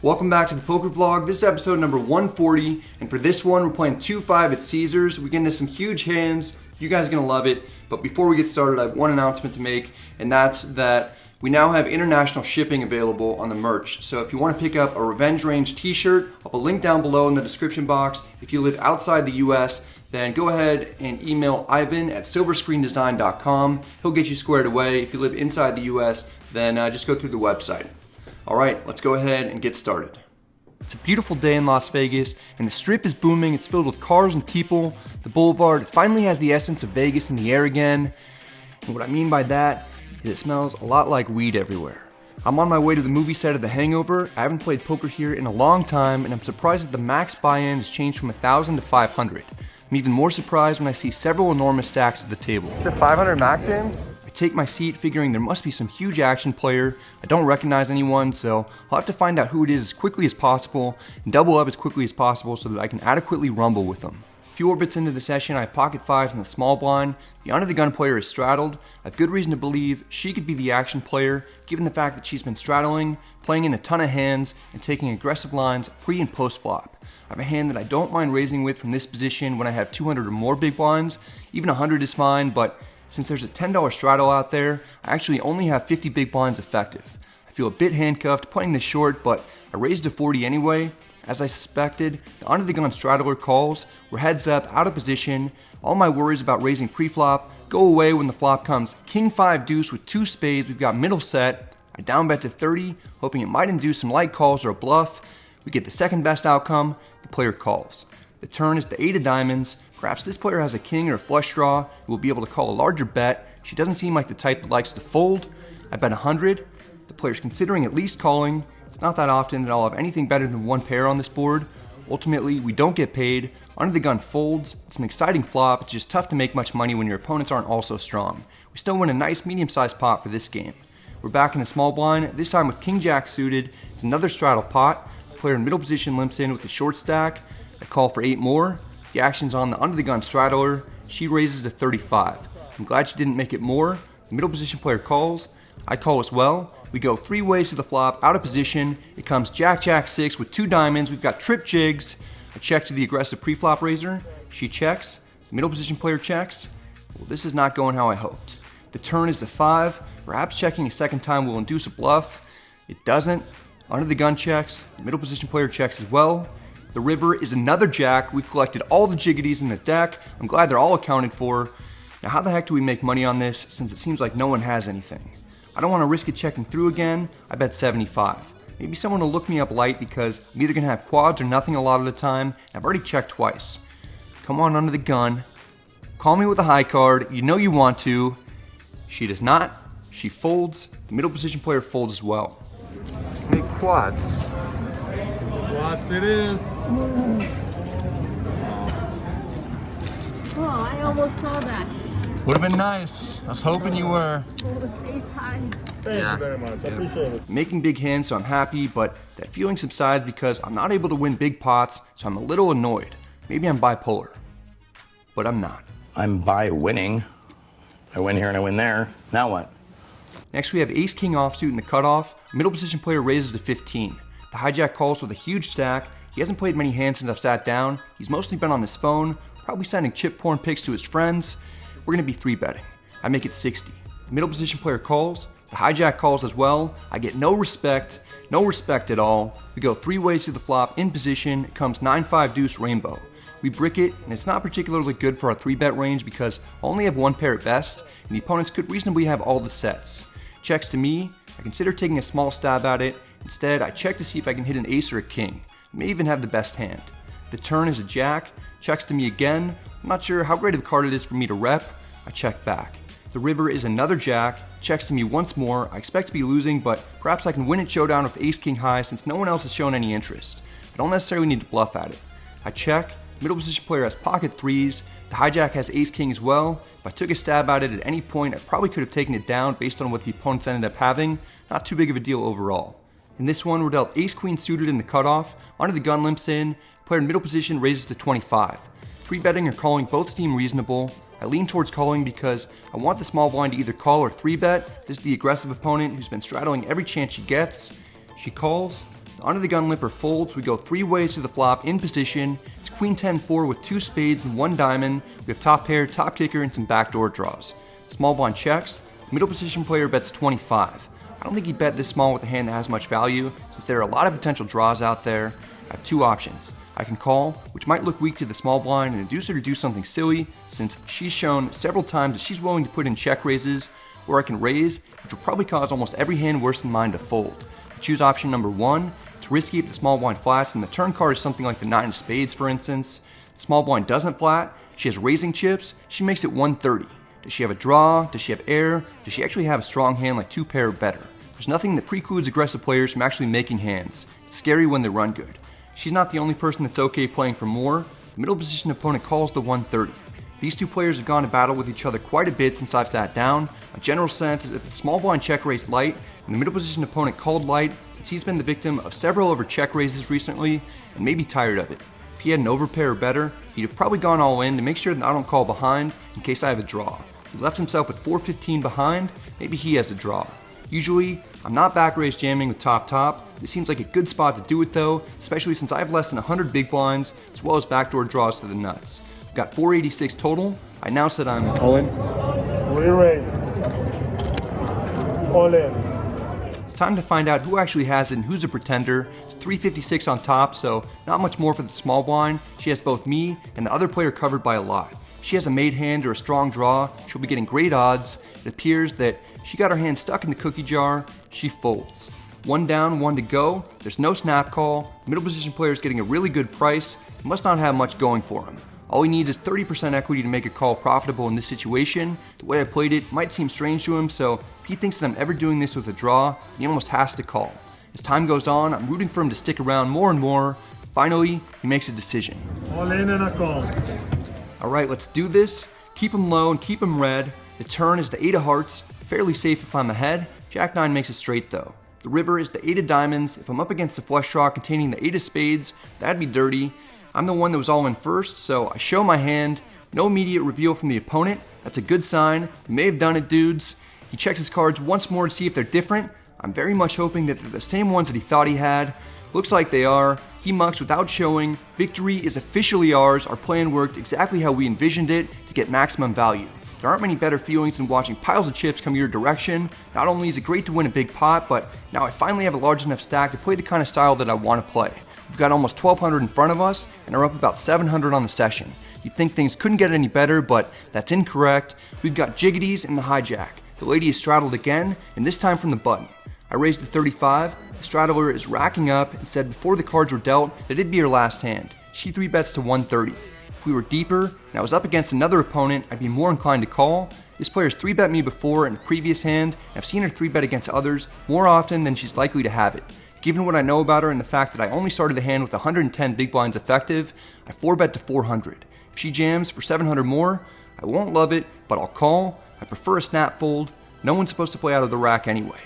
Welcome back to the poker vlog. This is episode number 140, and for this one, we're playing 2-5 at Caesars. We get into some huge hands. You guys are gonna love it. But before we get started, I have one announcement to make, and that's that we now have international shipping available on the merch. So if you want to pick up a Revenge Range t-shirt, I'll have a link down below in the description box. If you live outside the US, then go ahead and email Ivan at silverscreendesign.com. He'll get you squared away. If you live inside the US, then just go through the website. All right, let's go ahead and get started. It's a beautiful day in Las Vegas, and the strip is booming. It's filled with cars and people. The boulevard finally has the essence of Vegas in the air again. And what I mean by that is it smells a lot like weed everywhere. I'm on my way to the movie set of The Hangover. I haven't played poker here in a long time, and I'm surprised that the max buy-in has changed from 1,000 to 500. I'm even more surprised when I see several enormous stacks at the table. Is it 500 max in? Take my seat figuring there must be some huge action player. I don't recognize anyone, so I'll have to find out who it is as quickly as possible and double up as quickly as possible so that I can adequately rumble with them. A few orbits into the session, I have pocket fives in the small blind. The under the gun player is straddled. I have good reason to believe she could be the action player given the fact that she's been straddling, playing in a ton of hands, and taking aggressive lines pre and post flop. I have a hand that I don't mind raising with from this position when I have 200 or more big blinds. Even 100 is fine, but since there's a $10 straddle out there, I actually only have 50 big blinds effective. I feel a bit handcuffed playing this short, but I raised to 40 anyway. As I suspected, the under the gun straddler calls. We're heads up, out of position. All my worries about raising pre-flop go away when the flop comes King 5 deuce with 2 spades. We've got middle set. I down bet to 30, hoping it might induce some light calls or a bluff. We get the second best outcome, the player calls. The turn is the 8 of diamonds. Perhaps this player has a king or a flush draw who will be able to call a larger bet. She doesn't seem like the type that likes to fold. I bet 100. The player's considering at least calling. It's not that often that I'll have anything better than one pair on this board. Ultimately, we don't get paid. Under the gun folds. It's an exciting flop. It's just tough to make much money when your opponents aren't also strong. We still win a nice medium-sized pot for this game. We're back in the small blind, this time with King Jack suited. It's another straddle pot. The player in middle position limps in with a short stack. I call for 8 more. The action's on the under the gun straddler. She raises to 35. I'm glad she didn't make it more. The middle position player calls. I call as well. We go 3 ways to the flop, out of position. It comes Jack, Jack 6 with 2 diamonds. We've got trip jigs. I check to the aggressive pre-flop raiser. She checks. The middle position player checks. Well, this is not going how I hoped. The turn is the 5. Perhaps checking a second time will induce a bluff. It doesn't. Under the gun checks. The middle position player checks as well. The river is another jack. We've collected all the jiggities in the deck. I'm glad they're all accounted for. Now how the heck do we make money on this since it seems like no one has anything? I don't want to risk it checking through again. I bet 75. Maybe someone will look me up light because I'm either going to have quads or nothing a lot of the time. I've already checked twice. Come on under the gun. Call me with a high card. You know you want to. She does not. She folds. The middle position player folds as well. Make quads. Quads it is. Oh, I almost called that. Would have been nice. I was hoping you were. Hold the face high. Thank you very much. I appreciate it. Making big hands, so I'm happy, but that feeling subsides because I'm not able to win big pots, so I'm a little annoyed. Maybe I'm bipolar, but I'm not. I'm by winning. I win here and I win there. Now what? Next we have ace king offsuit in the cutoff. Middle position player raises to 15. The hijack calls with a huge stack. He hasn't played many hands since I've sat down. He's mostly been on his phone, probably sending chip porn pics to his friends. We're gonna be 3-betting. I make it 60. The middle position player calls. The hijack calls as well. I get no respect at all. We go 3 ways to the flop in position. It comes 9-5 deuce rainbow. We brick it, and it's not particularly good for our 3-bet range because I only have 1 pair at best, and the opponents could reasonably have all the sets. Checks to me. I consider taking a small stab at it. Instead, I check to see if I can hit an ace or a king. I may even have the best hand. The turn is a jack. Checks to me again. I'm not sure how great of a card it is for me to rep. I check back. The river is another jack. Checks to me once more. I expect to be losing, but perhaps I can win at showdown with ace king high since no one else has shown any interest. I don't necessarily need to bluff at it. I check. Middle position player has pocket 3s. The hijack has ace king as well. If I took a stab at it at any point, I probably could have taken it down based on what the opponents ended up having. Not too big of a deal overall. In this one, we're dealt ace queen suited in the cutoff. Under the gun limps in. Player in middle position raises to 25. 3-betting or calling both seem reasonable. I lean towards calling because I want the small blind to either call or 3-bet. This is the aggressive opponent who's been straddling every chance she gets. She calls. The under the gun limper folds, we go 3 ways to the flop in position. It's queen 10-4 with 2 spades and 1 diamond. We have top pair, top kicker, and some backdoor draws. Small blind checks. Middle position player bets 25. I don't think he'd bet this small with a hand that has much value, since there are a lot of potential draws out there. I have 2 options. I can call, which might look weak to the small blind, and induce her to do something silly, since she's shown several times that she's willing to put in check raises, or I can raise, which will probably cause almost every hand worse than mine to fold. I choose option number 1. It's risky if the small blind flats, and the turn card is something like the 9 of spades, for instance. The small blind doesn't flat, she has raising chips, she makes it 130. Does she have a draw? Does she have air? Does she actually have a strong hand like 2 pair or better? There's nothing that precludes aggressive players from actually making hands. It's scary when they run good. She's not the only person that's okay playing for more. The middle position opponent calls the 130. These 2 players have gone to battle with each other quite a bit since I've sat down. My general sense is that the small blind check raised light, and the middle position opponent called light, since he's been the victim of several over check raises recently, and may be tired of it. If he had an overpair or better, he'd have probably gone all in to make sure that I don't call behind in case I have a draw. If he left himself with 415 behind, maybe he has a draw. Usually, I'm not back raise jamming with top. This seems like a good spot to do it though, especially since I have less than 100 big blinds, as well as backdoor draws to the nuts. I've got 486 total. I announced that I'm all in. We raise. All in. It's time to find out who actually has it and who's a pretender. It's 356 on top, so not much more for the small blind. She has both me and the other player covered by a lot. If she has a made hand or a strong draw, she'll be getting great odds. It appears that she got her hand stuck in the cookie jar. She folds. 1 down, 1 to go. There's no snap call. The middle position player is getting a really good price. He must not have much going for him. All he needs is 30% equity to make a call profitable in this situation. The way I played it might seem strange to him, so if he thinks that I'm ever doing this with a draw, he almost has to call. As time goes on, I'm rooting for him to stick around more and more. Finally, he makes a decision. All in and a call. Alright, let's do this. Keep him low and keep him red. The turn is the 8 of hearts. Fairly safe if I'm ahead. Jack 9 makes it straight though. The river is the 8 of diamonds. If I'm up against the flush draw containing the 8 of spades, that'd be dirty. I'm the one that was all in first, so I show my hand. No immediate reveal from the opponent. That's a good sign. We may have done it, dudes. He checks his cards once more to see if they're different. I'm very much hoping that they're the same ones that he thought he had. Looks like they are. He mucks without showing. Victory is officially ours. Our plan worked exactly how we envisioned it to get maximum value. There aren't many better feelings than watching piles of chips come your direction. Not only is it great to win a big pot, but now I finally have a large enough stack to play the kind of style that I want to play. We've got almost 1,200 in front of us and are up about 700 on the session. You'd think things couldn't get any better, but that's incorrect. We've got jiggities and the hijack. The lady is straddled again, and this time from the button. I raised to 35. The straddler is racking up and said before the cards were dealt that it'd be her last hand. She 3-bets to 130. If we were deeper and I was up against another opponent, I'd be more inclined to call. This player's 3-bet me before in a previous hand, and I've seen her 3-bet against others more often than she's likely to have it. Given what I know about her and the fact that I only started the hand with 110 big blinds effective, I 4-bet to 400. If she jams for 700 more, I won't love it, but I'll call. I prefer a snap fold. No one's supposed to play out of the rack anyway.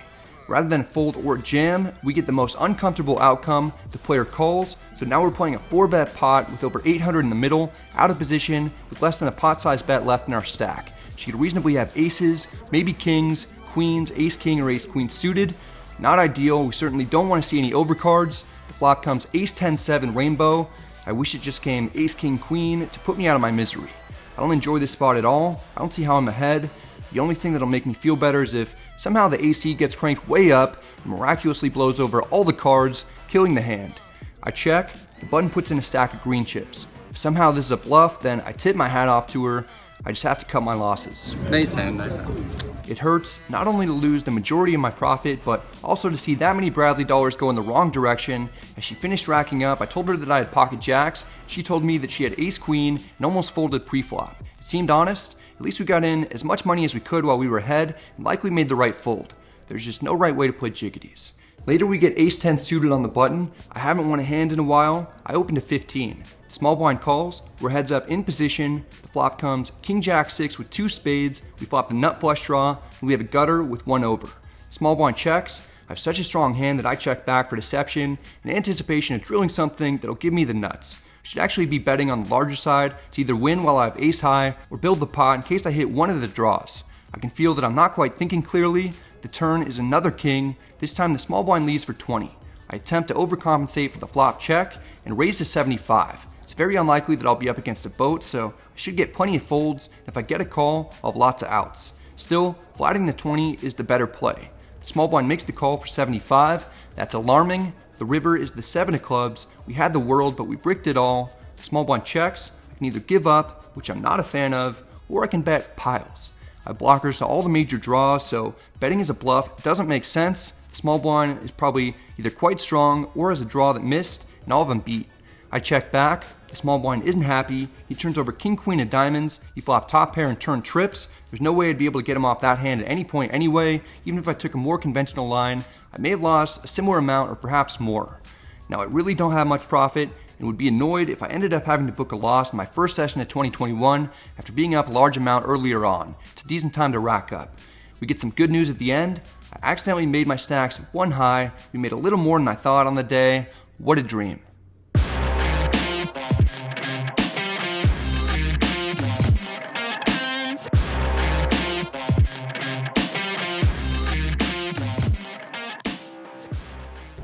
Rather than a fold or a jam, we get the most uncomfortable outcome. The player calls, so now we're playing a 4-bet pot with over 800 in the middle, out of position, with less than a pot-sized bet left in our stack. She could reasonably have aces, maybe kings, queens, ace-king, or ace-queen suited. Not ideal. We certainly don't want to see any overcards. The flop comes ace-10-7 rainbow. I wish it just came ace-king-queen to put me out of my misery. I don't enjoy this spot at all. I don't see how I'm ahead. The only thing that'll make me feel better is if somehow the AC gets cranked way up and miraculously blows over all the cards, killing the hand. I check, the button puts in a stack of green chips. If somehow this is a bluff, then I tip my hat off to her. I just have to cut my losses. Nice hand, nice hand. It hurts not only to lose the majority of my profit, but also to see that many Bradley dollars go in the wrong direction. As she finished racking up, I told her that I had pocket jacks. She told me that she had ace-queen and almost folded pre-flop. It seemed honest. At least we got in as much money as we could while we were ahead and likely made the right fold. There's just no right way to play jiggities. Later we get ace-10 suited on the button. I haven't won a hand in a while. I open to 15. Small blind calls. We're heads up in position. The flop comes king-jack-6 with 2 spades. We flop the nut flush draw, and we have a gutter with 1 over. Small blind checks. I have such a strong hand that I check back for deception in anticipation of drilling something that'll give me the nuts. I should actually be betting on the larger side to either win while I have ace high or build the pot in case I hit one of the draws. I can feel that I'm not quite thinking clearly. The turn is another king. This time the small blind leads for 20. I attempt to overcompensate for the flop check and raise to 75. It's very unlikely that I'll be up against a boat, so I should get plenty of folds. If I get a call, I'll have lots of outs. Still, flatting the 20 is the better play. The small blind makes the call for 75. That's alarming. The river is the 7 of clubs. We had the world, but we bricked it all. The small blind checks. I can either give up, which I'm not a fan of, or I can bet piles. I have blockers to all the major draws, so betting as a bluff doesn't make sense. The small blind is probably either quite strong or has a draw that missed, and all of them beat. I check back. The small blind isn't happy. He turns over king, queen of diamonds. He flopped top pair and turn trips. There's no way I'd be able to get him off that hand at any point anyway. Even if I took a more conventional line, I may have lost a similar amount or perhaps more. Now I really don't have much profit and would be annoyed if I ended up having to book a loss in my first session of 2021 after being up a large amount earlier on. It's a decent time to rack up. We get some good news at the end. I accidentally made my stacks one high. We made a little more than I thought on the day. What a dream.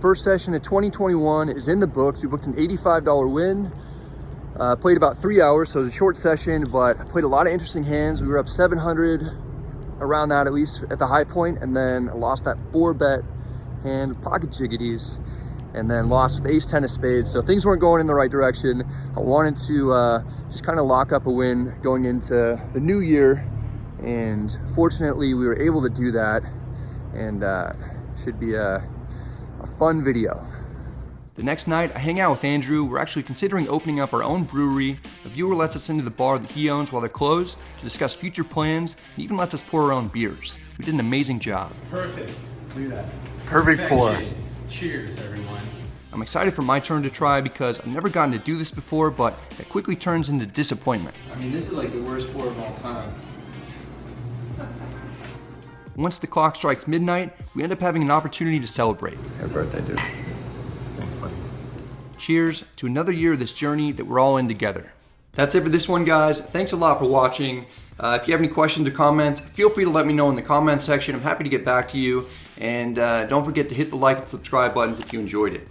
First session of 2021 is in the books. We booked an $85 win. Played about 3 hours, so it was a short session, but I played a lot of interesting hands. We were up 700, around that at least at the high point, and then I lost that 4-bet hand, pocket jiggities, and then lost with ace 10 of spades. So things weren't going in the right direction. I wanted to just kind of lock up a win going into the new year, and fortunately we were able to do that, and should be a fun video. The next night, I hang out with Andrew. We're actually considering opening up our own brewery. A viewer lets us into the bar that he owns while they're closed to discuss future plans, and even lets us pour our own beers. We did an amazing job. Perfect. Look at that. Perfect pour. Perfection. Cheers, everyone. I'm excited for my turn to try because I've never gotten to do this before, but it quickly turns into disappointment. I mean, this is like the worst pour of all time. Once the clock strikes midnight, we end up having an opportunity to celebrate. Happy birthday, dude. Thanks, buddy. Cheers to another year of this journey that we're all in together. That's it for this one, guys. Thanks a lot for watching. If you have any questions or comments, feel free to let me know in the comment section. I'm happy to get back to you. And don't forget to hit the like and subscribe buttons if you enjoyed it.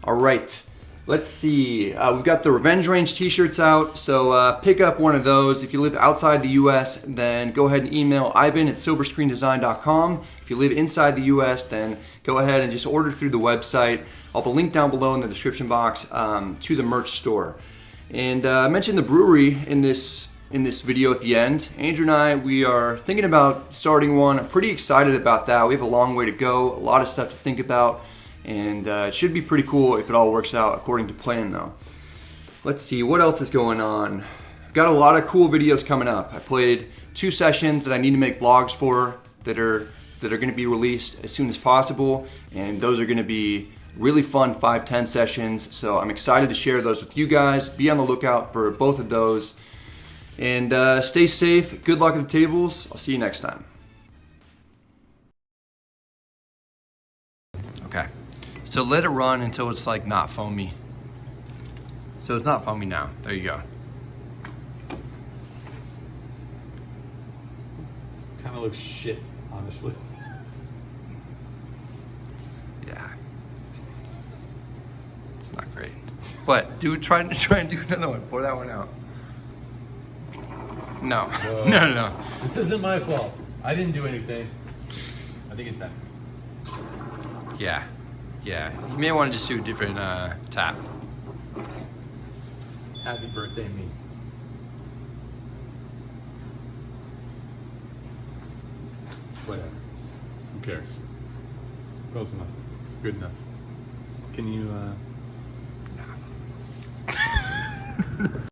All right, let's see. We've got the Revenge Range t-shirts out, so pick up one of those. If you live outside the US, then go ahead and email ivan@silverscreendesign.com. If you live inside the US, then go ahead and just order through the website. I'll have a link down below in the description box to the merch store. And I mentioned the brewery in this video at the end. Andrew and I, we are thinking about starting one. I'm pretty excited about that. We have a long way to go, a lot of stuff to think about, and it should be pretty cool if it all works out according to plan though. Let's see, what else is going on? I've got a lot of cool videos coming up. I played 2 sessions that I need to make vlogs for that are gonna be released as soon as possible, and those are gonna be really fun 5-10 sessions, so I'm excited to share those with you guys. Be on the lookout for both of those. And stay safe, good luck at the tables. I'll see you next time. Okay, so let it run until it's like not foamy. So it's not foamy now, there you go. Kind of looks shit, honestly. Yeah, it's not great. But try and do another one, pour that one out. No, no. This isn't my fault. I didn't do anything. I think it's that. Yeah. You may want to just do a different tap. Happy birthday, me. Whatever. Who cares? Close enough. Good enough. Can you,